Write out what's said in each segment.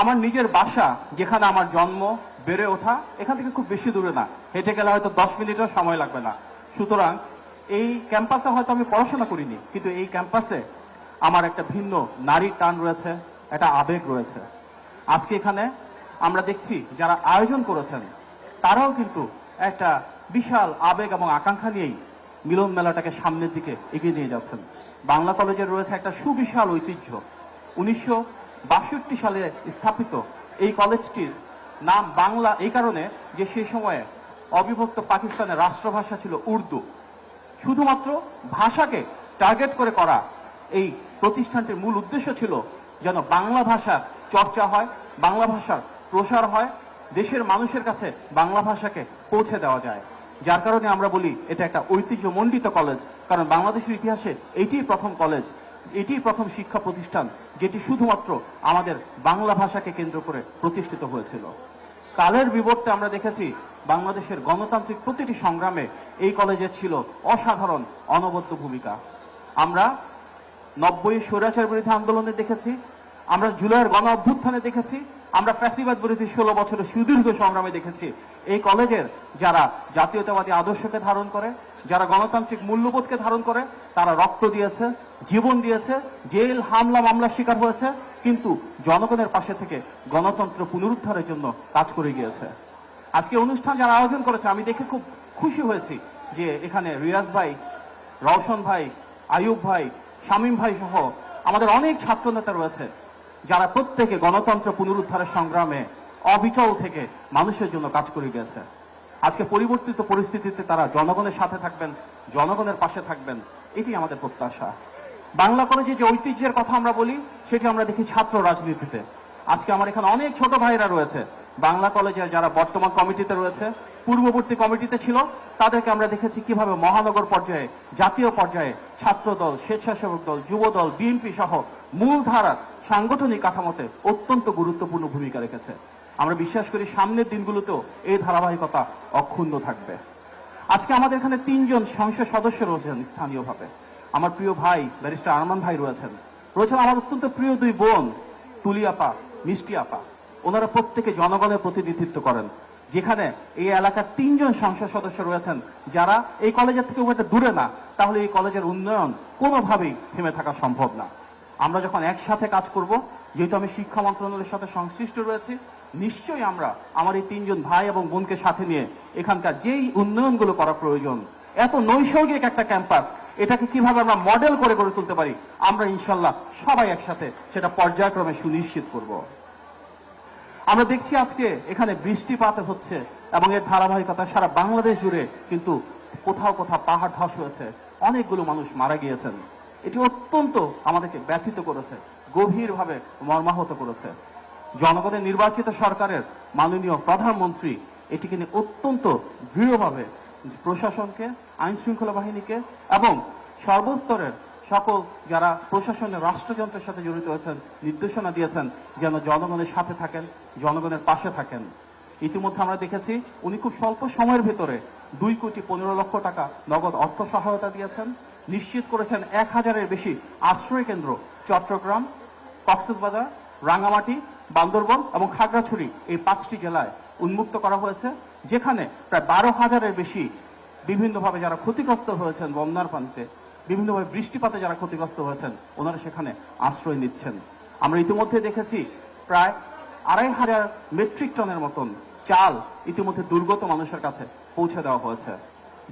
আমার নিজের বাসা, যেখানে আমার জন্ম, বেড়ে ওঠা, এখান থেকে খুব বেশি দূরে না, হেঁটে গেলে হয়তো 10 মিনিটও সময় লাগবে না। সুতরাং এই ক্যাম্পাসে হয়তো আমি পড়াশোনা করিনি, কিন্তু এই ক্যাম্পাসে আমার একটা ভিন্ন নারীর টান রয়েছে, একটা আবেগ রয়েছে। আজকে এখানে আমরা দেখছি যারা আয়োজন করেছেন তারাও কিন্তু একটা বিশাল আবেগ এবং আকাঙ্ক্ষা নিয়েই মিলন মেলাটাকে সামনের দিকে এগিয়ে নিয়ে যাচ্ছেন। বাংলা কলেজের রয়েছে একটা সুবিশাল ঐতিহ্য। 1962 সালে স্থাপিত এই কলেজটির নাম বাংলা এই কারণে যে সেই সময়ে অবিভক্ত পাকিস্তানের রাষ্ট্রভাষা ছিল উর্দু। শুধুমাত্র ভাষাকে টার্গেট করে করা এই প্রতিষ্ঠানটির মূল উদ্দেশ্য ছিল যেন বাংলা ভাষার চর্চা হয়, বাংলা ভাষার প্রসার হয়, দেশের মানুষের কাছে বাংলা ভাষাকে পৌঁছে দেওয়া যায়। যার কারণে আমরা বলি এটা একটা ঐতিহ্যমণ্ডিত কলেজ, কারণ বাংলাদেশের ইতিহাসে এটিই প্রথম কলেজ, এটিই প্রথম শিক্ষা প্রতিষ্ঠান যেটি শুধুমাত্র আমাদের বাংলা ভাষাকে কেন্দ্র করে প্রতিষ্ঠিত হয়েছিল। কালের বিবর্তে আমরা দেখেছি বাংলাদেশের গণতান্ত্রিক প্রতিটি সংগ্রামে এই কলেজের ছিল অসাধারণ অনবদ্য ভূমিকা। আমরা 90 স্বৈরাচার বিরোধী আন্দোলনে দেখেছি, আমরা জুলাইয়ের গণ অভ্যুত্থানে দেখেছি, আমরা ফ্যাসিবাদ বিরোধী 16 বছরের সুদীর্ঘ সংগ্রামে দেখেছি এই কলেজের যারা জাতীয়তাবাদী আদর্শকে ধারণ করে, যারা গণতান্ত্রিক মূল্যবোধকে ধারণ করে, তারা রক্ত দিয়েছে, জীবন দিয়েছে, জেল হামলা মামলার শিকার হয়েছে, কিন্তু জনগণের পাশে থেকে গণতন্ত্র পুনরুদ্ধারের জন্য কাজ করে গিয়েছে। আজকে অনুষ্ঠান যারা আয়োজন করেছে আমি দেখে খুব খুশি হয়েছি যে এখানে রিয়াজ ভাই, রওশন ভাই, আয়ুব ভাই, শামীম ভাই সহ আমাদের অনেক ছাত্র নেতা রয়েছে যারা প্রত্যেকে গণতন্ত্র পুনরুদ্ধারের সংগ্রামে অবিচল থেকে মানুষের জন্য কাজ করে গেছে। আজকে পরিবর্তিত পরিস্থিতিতে তারা জনগণের সাথে থাকবেন, জনগণের পাশে থাকবেন, এটি আমাদের প্রত্যাশা। বাংলা কলেজে যে ঐতিহ্যের কথা আমরা বলি সেটি আমরা দেখি ছাত্র রাজনীতিতে। আজকে আমার এখানে অনেক ছোট ভাইরা রয়েছে বাংলা কলেজের যারা বর্তমান কমিটিতে রয়েছে, পূর্ববর্তী কমিটিতে ছিল, তাদেরকে আমরা দেখেছি কিভাবে মহানগর পর্যায়ে, জাতীয় পর্যায়ে ছাত্র দল, স্বেচ্ছাসেবক দল, যুব দল, বিএনপি সহ মূলধারার সাংগঠনিক কাঠামোতে অত্যন্ত গুরুত্বপূর্ণ ভূমিকা রেখেছে। আমরা বিশ্বাস করি সামনের দিনগুলোতেও এই ধারাবাহিকতা অক্ষুণ্ণ থাকবে। আজকে আমাদের এখানে 3 জন সংসদ সদস্য রয়েছেন স্থানীয়ভাবে। আমার প্রিয় ভাই ব্যারিস্টার আরমান ভাই রয়েছেন আমার অত্যন্ত প্রিয় 2 বোন তুলি আপা, মিষ্টি আপা। ওনারা প্রত্যেকে জনগণের প্রতিনিধিত্ব করেন, যেখানে এই এলাকার 3 জন সংসদ সদস্য রয়েছেন যারা এই কলেজের থেকে খুব একটা দূরে না, তাহলে এই কলেজের উন্নয়ন কোনোভাবেই থেমে থাকা সম্ভব না। আমরা যখন একসাথে কাজ করব, যেহেতু আমি শিক্ষা মন্ত্রণালয়ের সাথে সংশ্লিষ্ট রয়েছি, নিশ্চয়ই আমরা আমার এই 3 জন ভাই এবং বোনকে সাথে নিয়ে এখানকার যেই উন্নয়নগুলো করা প্রয়োজন, এত নৈসর্গিক একটা ক্যাম্পাস, এটাকে কিভাবে আমরা মডেল করে গড়ে তুলতে পারি, আমরা ইনশাল্লাহ সবাই একসাথে সেটা পর্যায়ক্রমে সুনিশ্চিত করব। আমরা দেখছি আজকে এখানে বৃষ্টিপাত হচ্ছে এবং এর ধারাবাহিকতা সারা বাংলাদেশ জুড়ে কিন্তু কোথাও কোথাও পাহাড় ধস হয়েছে, অনেকগুলো মানুষ মারা গিয়েছেন। এটি অত্যন্ত আমাদেরকে ব্যথিত করেছে, গভীরভাবে মর্মাহত করেছে। জনগণের নির্বাচিত সরকারের মাননীয় প্রধানমন্ত্রী এটিকে নিয়ে অত্যন্ত দৃঢ়ভাবে প্রশাসনকে, আইন শৃঙ্খলা বাহিনীকে এবং সর্বস্তরের সকল যারা প্রশাসনের রাষ্ট্রযন্ত্রের সাথে জড়িত হয়েছেন নির্দেশনা দিয়েছেন যেন জনগণের সাথে থাকেন, জনগণের পাশে থাকেন। ইতিমধ্যে আমরা দেখেছি উনি খুব স্বল্প সময়ের ভেতরে 2,15,00,000 টাকা নগদ অর্থ সহায়তা দিয়েছেন, নিশ্চিত করেছেন 1000-এর বেশি আশ্রয় কেন্দ্র চট্টগ্রাম, কক্সবাজার, রাঙ্গামাটি, বান্দরবন এবং খাগড়াছড়ি এই 5টি জেলায় উন্মুক্ত করা হয়েছে, যেখানে প্রায় 12,000-এর বেশি বিভিন্নভাবে যারা ক্ষতিগ্রস্ত হয়েছেন, বন্যার পানিতে বিভিন্নভাবে বৃষ্টিপাতে যারা ক্ষতিগ্রস্ত হয়েছেন, ওনারা সেখানে আশ্রয় নিচ্ছেন। আমরা ইতিমধ্যে দেখেছি প্রায় 2,500 মেট্রিক টনের মতন চাল ইতিমধ্যে দুর্গত মানুষের কাছে পৌঁছে দেওয়া হয়েছে।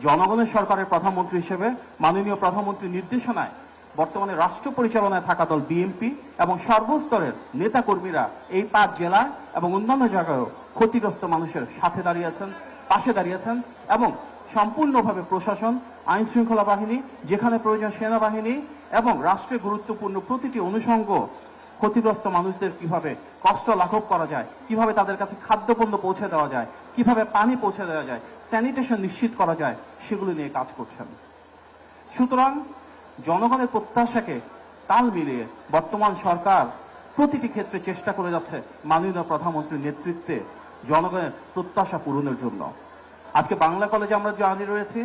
জনগণের সরকারের প্রধানমন্ত্রী হিসেবে মাননীয় প্রধানমন্ত্রীর নির্দেশনায় বর্তমানে রাষ্ট্র পরিচালনায় থাকা দল বিএনপি এবং সর্বস্তরের নেতাকর্মীরা এই 5 জেলায় এবং অন্যান্য জায়গায়ও ক্ষতিগ্রস্ত মানুষের সাথে দাঁড়িয়েছেন, পাশে দাঁড়িয়েছেন এবং সম্পূর্ণভাবে প্রশাসন, আইন শৃঙ্খলা বাহিনী, যেখানে প্রয়োজন সেনাবাহিনী এবং রাষ্ট্রের গুরুত্বপূর্ণ প্রতিটি অনুষঙ্গ ক্ষতিগ্রস্ত মানুষদের কিভাবে কষ্ট লাঘব করা যায়, কিভাবে তাদের কাছে খাদ্যপণ্য পৌঁছে দেওয়া যায়, কিভাবে পানি পৌঁছে দেওয়া যায়, স্যানিটেশন নিশ্চিত করা যায়, সেগুলো নিয়ে কাজ করছেন। সুতরাং জনগণের প্রত্যাশাকে তাল মিলিয়ে বর্তমান সরকার প্রতিটি ক্ষেত্রে চেষ্টা করে যাচ্ছে মাননীয় প্রধানমন্ত্রীর নেতৃত্বে জনগণের প্রত্যাশা পূরণের জন্য। আজকে বাংলা কলেজে আমরা জানি রয়েছি,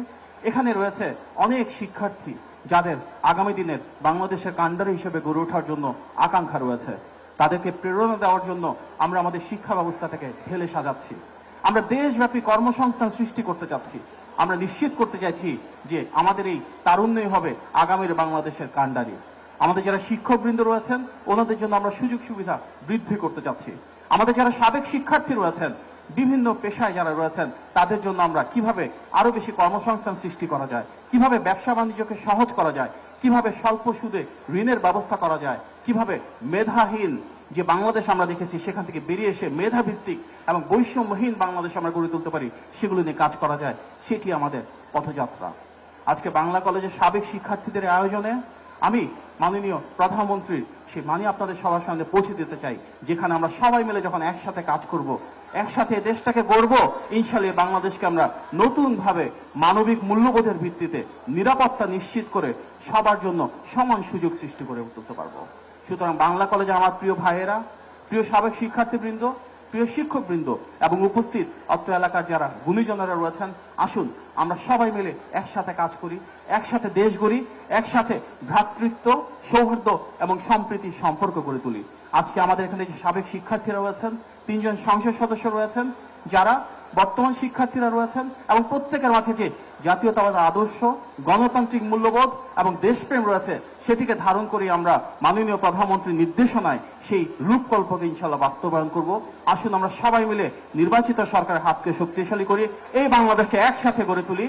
এখানে রয়েছে অনেক শিক্ষার্থী যাদের আগামী দিনের বাংলাদেশের কাণ্ডারি হিসেবে গড়ে ওঠার জন্য আকাঙ্ক্ষা রয়েছে। তাদেরকে প্রেরণা দেওয়ার জন্য আমরা আমাদের শিক্ষা ব্যবস্থাটাকে ঢেলে সাজাচ্ছি। আমরা দেশব্যাপী কর্মসংস্থান সৃষ্টি করতে চাচ্ছি। আমরা নিশ্চিত করতে চাইছি যে আমাদের এই তারুণ্যই হবে আগামীর বাংলাদেশের কাণ্ডারি। আমাদের যারা শিক্ষকবৃন্দ রয়েছেন ওনাদের জন্য আমরা সুযোগ সুবিধা বৃদ্ধি করতে চাচ্ছি। আমাদের যারা সাবেক শিক্ষার্থী রয়েছেন, বিভিন্ন পেশায় যারা রয়েছেন, তাদের জন্য আমরা কিভাবে আরো বেশি কর্মসংস্থান সৃষ্টি করা যায়, কিভাবে ব্যবসা বাণিজ্যকে সহজ করা যায়, কিভাবে স্বল্প সুদে ঋণের ব্যবস্থা করা যায়, কিভাবে মেধাহীন যে বাংলাদেশ আমরা দেখেছি সেখান থেকে বেরিয়ে এসে মেধাভিত্তিক এবং বৈষম্যহীন বাংলাদেশ আমরা গড়ে তুলতে পারি, সেগুলো নিয়ে কাজ করা যায়, সেটি আমাদের পথযাত্রা। আজকে বাংলা কলেজের সাবেক শিক্ষার্থীদের আয়োজনে আমি মাননীয় প্রধানমন্ত্রীর সেই মানি আপনাদের সবার সামনে পৌঁছে দিতে চাই, যেখানে আমরা সবাই মিলে যখন একসাথে কাজ করব, একসাথে দেশটাকে গড়ব, ইনশাআল্লাহ বাংলাদেশকে আমরা নতুন ভাবে মানবিক মূল্যবোধের ভিত্তিতে নিরাপত্তা নিশ্চিত করে সবার জন্য সমান সুযোগ সৃষ্টি করে তুলতে পারবো। সুতরাং বাংলা কলেজে আমার প্রিয় ভাইয়েরা, প্রিয় সাবেক শিক্ষার্থীবৃন্দ, প্রিয় শিক্ষকবৃন্দ এবং উপস্থিত অত্র এলাকার যারা গুণীজনেরা রয়েছেন, আসুন আমরা সবাই মিলে একসাথে কাজ করি, একসাথে দেশ গড়ি, একসাথে ভ্রাতৃত্ব, সৌহার্দ্য এবং সম্প্রীতির সম্পর্ক গড়ে তুলি। আজকে আমাদের এখানে যে সাবেক শিক্ষার্থীরা রয়েছেন, 3 জন সংসদ সদস্য রয়েছেন, যারা বর্তমান শিক্ষার্থীরা রয়েছেন, এবং প্রত্যেকের মাঝে যে জাতীয়তাবাদের আদর্শ, গণতান্ত্রিক মূল্যবোধ এবং দেশপ্রেম রয়েছে, সেটিকে ধারণ করে আমরা মাননীয় প্রধানমন্ত্রীর নির্দেশনায় সেই রূপকল্পকে ইনশাআল্লাহ বাস্তবায়ন করব। আসুন আমরা সবাই মিলে নির্বাচিত সরকারের হাতকে শক্তিশালী করি, এই বাংলাদেশকে একসাথে গড়ে তুলি।